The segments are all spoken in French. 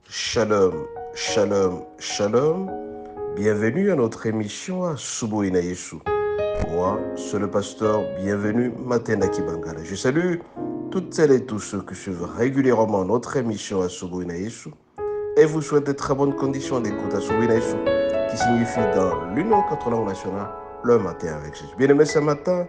Shalom, shalom, shalom. Bienvenue à notre émission à Subo Inayesu. Moi, c'est le pasteur Bienvenu Matenda Kibangala. Je salue toutes celles et tous ceux qui suivent régulièrement notre émission à Subo Inayesu et vous souhaite de très bonnes conditions d'écoute à Subo Inayesu, qui signifie dans l'une aux quatre langues nationales, le matin avec Jésus. Bien-aimés, ce matin,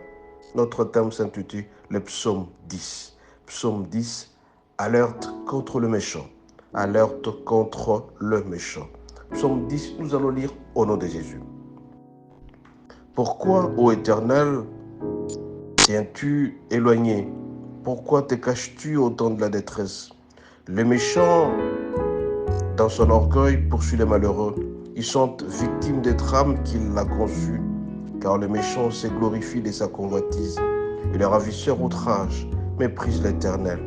notre thème s'intitule le psaume 10. Psaume 10, alerte contre le méchant. Alerte contre le méchant. Psaume 10, nous allons lire au nom de Jésus. Pourquoi, ô Éternel, tiens-tu éloigné? Pourquoi te caches-tu au temps de la détresse? Le méchant, dans son orgueil, poursuit les malheureux. Ils sont victimes des trames qu'il a conçues, car le méchant se glorifie de sa convoitise, et le ravisseur outrage méprise l'Éternel.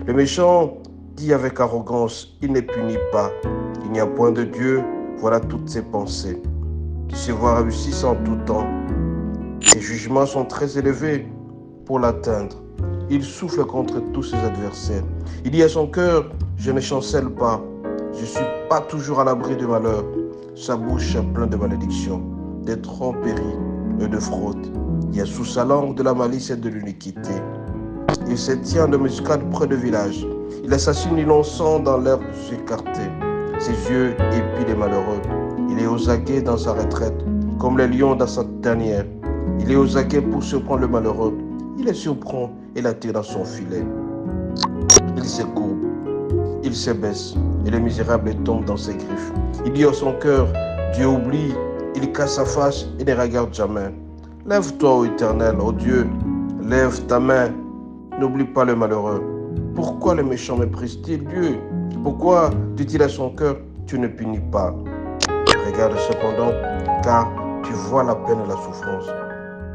Le méchant dit avec arrogance, il ne punit pas. Il n'y a point de Dieu, voilà toutes ses pensées, qui se voit réussir en tout temps. Ses jugements sont très élevés pour l'atteindre. Il souffle contre tous ses adversaires. Il dit à son cœur, je ne chancelle pas, je ne suis pas toujours à l'abri de malheur. Sa bouche est pleine de malédictions, de tromperies et de fraude. Il y a sous sa langue de la malice et de l'iniquité. Il se tient de muscade près de village. Il assassine l'innocent dans l'herbe écartée. Ses yeux épient les malheureux. Il est aux aguets dans sa retraite, comme les lions dans sa tanière. Il est aux aguets pour surprendre le malheureux. Il le surprend et l'attire dans son filet. Il se courbe, il se baisse, et le misérable tombe dans ses griffes. Il dit à son cœur, Dieu oublie, il casse sa face et ne regarde jamais. Lève-toi, ô Éternel, ô Dieu, lève ta main, n'oublie pas le malheureux. Pourquoi le méchant méprise-t-il Dieu? Pourquoi dit-il à son cœur, tu ne punis pas? Regarde cependant, car tu vois la peine et la souffrance.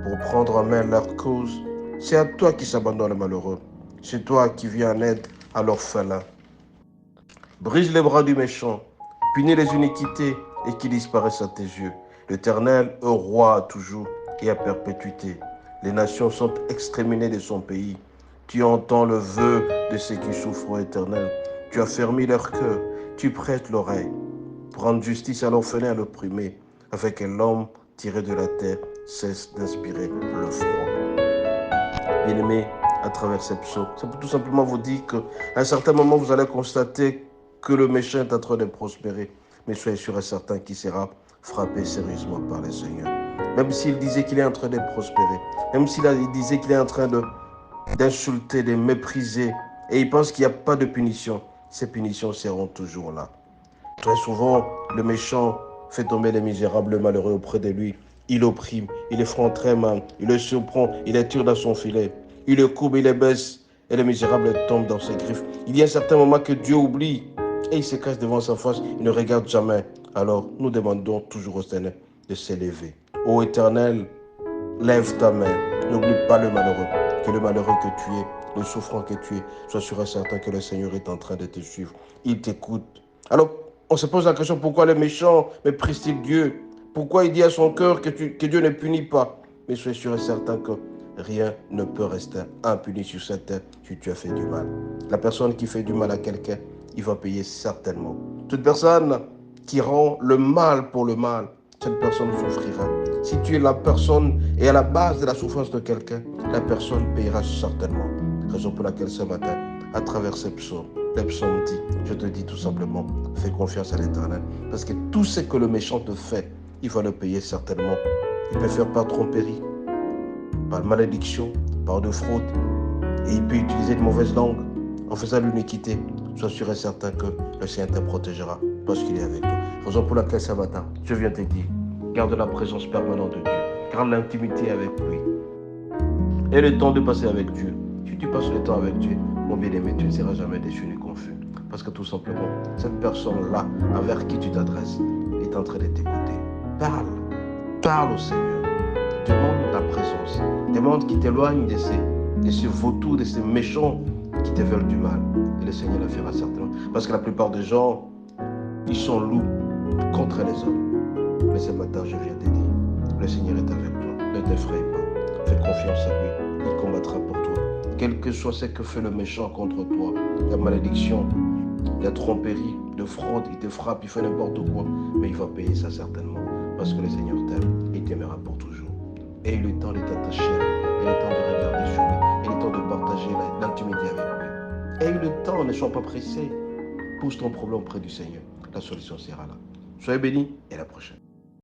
Pour prendre en main leur cause, c'est à toi qui s'abandonne le malheureux. C'est toi qui viens en aide à l'orphelin. Brise les bras du méchant, punis les iniquités et qui disparaissent à tes yeux. L'Éternel est roi toujours et à perpétuité. Les nations sont exterminées de son pays. Tu entends le vœu de ceux qui souffrent, ô Éternel. Tu as fermé leur cœur, tu prêtes l'oreille. Rendre justice à l'orphelin et à l'opprimé, afin que l'homme tiré de la terre cesse d'inspirer le froid. Bien-aimés, à travers ces psaumes, ça peut tout simplement vous dire qu'à un certain moment, vous allez constater que le méchant est en train de prospérer. Mais soyez sûr et certain qu'il sera frappé sérieusement par le Seigneur. Même s'il disait qu'il est en train de prospérer, même s'il disait qu'il est en train d'insulter, de mépriser, et il pense qu'il n'y a pas de punition, ces punitions seront toujours là. Très souvent, le méchant fait tomber les misérables malheureux auprès de lui. Il opprime, il les front très mal, il le surprend, il les tire dans son filet. Il le coupe, il les baisse, et le misérable tombe dans ses griffes. Il y a un certain moment que Dieu oublie, et il se cache devant sa face, il ne regarde jamais. Alors, nous demandons toujours au Seigneur de s'élever. Ô Éternel, lève ta main, n'oublie pas le malheureux, que le malheureux que tu es, le souffrant que tu es, sois sûr et certain que le Seigneur est en train de te suivre. Il t'écoute. Alors, on se pose la question, pourquoi le méchant méprise-t-il Dieu? Pourquoi il dit à son cœur que Dieu ne punit pas? Mais sois sûr et certain que rien ne peut rester impuni sur cette terre si tu as fait du mal. La personne qui fait du mal à quelqu'un, il va payer certainement. Toute personne qui rend le mal pour le mal, cette personne souffrira. Si tu es la personne et à la base de la souffrance de quelqu'un, la personne payera certainement. Raison pour laquelle ce matin, à travers ces psaumes, les psaumes dit, je te dis tout simplement, fais confiance à l'Éternel. Parce que tout ce que le méchant te fait, il va le payer certainement. Il peut faire par tromperie, par malédiction, par de fraude. Et il peut utiliser de mauvaises langues en faisant l'iniquité. Sois sûr et certain que le Seigneur te protégera parce qu'il est avec toi. Raison pour laquelle ce matin, je viens te dire, garde la présence permanente de Dieu. Garde l'intimité avec lui. Et le temps de passer avec Dieu. Si tu passes le temps avec Dieu, mon bien-aimé, tu ne seras jamais déçu ni confus. Parce que tout simplement, cette personne-là, envers qui tu t'adresses, est en train de t'écouter. Parle. Parle au Seigneur. Demande ta présence. Demande qu'il t'éloigne de ces vautours, de ces méchants qui te veulent du mal. Et le Seigneur le fera certainement. Parce que la plupart des gens, ils sont loups contre les hommes. Mais ce matin, je viens te dire, le Seigneur est avec toi. Ne t'effraie pas. Fais confiance à lui. Il combattra pour toi. quel que soit ce que fait le méchant contre toi, la malédiction, la tromperie, de fraude, il te frappe, il fait n'importe quoi, mais il va payer ça certainement, parce que le Seigneur t'aime et t'aimera pour toujours. Et il est temps d'être attaché à lui, il est temps de regarder sur lui, il est temps de partager l'intimité avec lui. Et il est temps, ne sois pas pressé, pousse ton problème auprès du Seigneur, la solution sera là. Soyez bénis et à la prochaine.